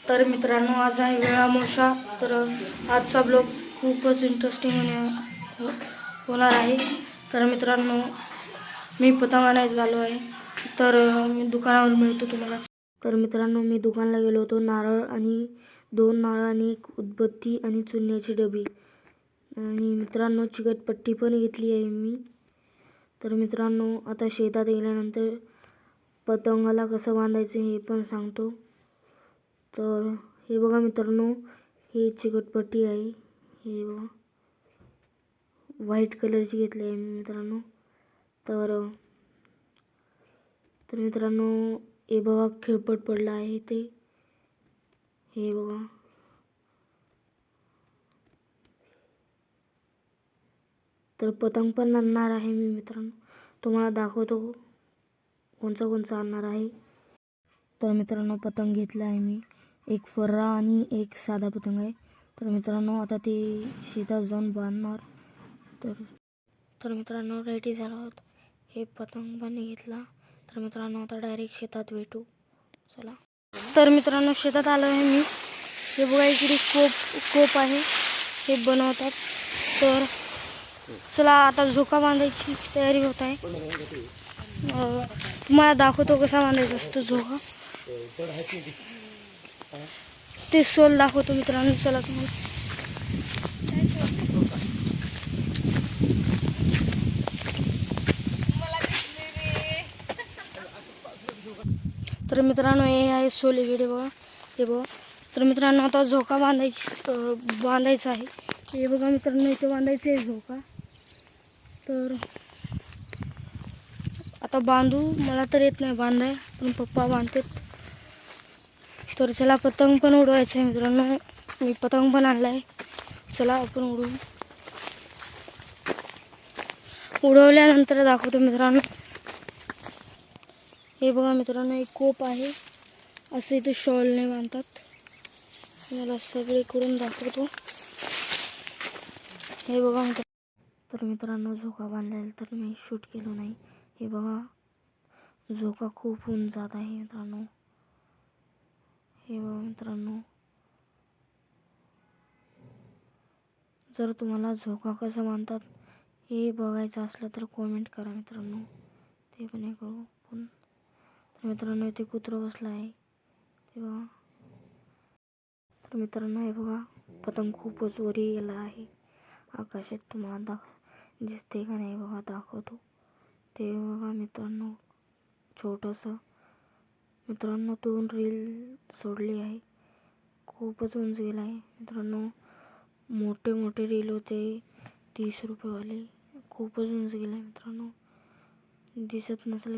तर मित्रांनो, आज आहे वेळामोशा. तर आजचा ब्लॉग खूपच इंटरेस्टिंग होणार आहे. तर मित्रांनो, मी पतंग आणायला झालो आहे. तर मी दुकानावर मिळतो तुम्हाला. तर मित्रांनो, मी दुकानला गेलो होतो. दोन नारळ आणि एक उदबत्ती आणि चुन्याची डबी आणि मित्रांनो चिकटपट्टी पण घेतली आहे मी. तर मित्रांनो, आता शेतात गेल्यानंतर पतंगाला कसं बांधायचं हे पण सांगतो. तर हे बघा मित्रांनो, ही चिकटपट्टी आहे. हे बघा व्हाईट कलरची घेतली आहे मी मित्रांनो. तर मित्रांनो, हे बघा खिळपट पडला आहे ते. हे बघा. तर पतंग पण आणणार आहे मी मित्रांनो. तुम्हाला दाखवतो कोणचा आणणार आहे. तर मित्रांनो, पतंग घेतला आहे मी. एक फर्रा आणि एक साधा पतंग आहे. तर मित्रांनो, आता ते शेतात जाऊन बांधणार. तर मित्रांनो, रेडी झालो आहोत. हे पतंग पण घेतला. तर मित्रांनो, आता डायरेक्ट शेतात भेटू. चला. तर मित्रांनो, शेतात आलो आहे मी. हे बघा, इकडे कोप आहे, हे बनवतात. तर चला, आता झोका बांधायची तयारी होत आहे. तुम्हाला दाखवतो कसा बांधायचा असतो झोका. ते सोल दाखवतो मित्रांनो. चला तुम्हाला. तर मित्रांनो, हे आहे सोल इकडे बघा. हे बघा. तर मित्रांनो, आता झोका बांधायचा आहे. हे बघा मित्रांनो, इथे बांधायचं आहे झोका. तर आता बांधू. मला तर येत नाही बांधाय, पण पप्पा बांधतात. तर चला, पतंग पण उडवायचं आहे मित्रांनो. मी पतंग पण आणला आहे. चला आपण उडवल्यानंतर दाखवतो मित्रांनो. हे बघा मित्रांनो, एक कोप आहे. असं इथे शॉलने बांधतात. मला सगळे करून दाखवतो. हे बघा तर मित्रांनो, झोका बांधलेला तर मी शूट केलं नाही. हे बघा, झोका खूप ऊन जात आहे मित्रांनो. हे बघा मित्रांनो, जर तुम्हाला झोका कसं बांधतात हे बघायचं असलं तर कॉमेंट करा मित्रांनो. ते पण हे करू पण. तर मित्रांनो, इथे कुत्रं बसलं आहे ते बघा. तर मित्रांनो, हे बघा, पतंग खूपच वरी गेला आहे आकाशात. तुम्हाला दिसते का नाही बघा, दाखवतो. ते बघा मित्रांनो, छोटंसं. मित्रांनो, 2 रील सोडली आहे. खूपच उंच गेला आहे मित्रांनो. मोठे रील होते 30 रुपयेवाले. खूपच उंच गेला आहे मित्रांनो. दिसत नसले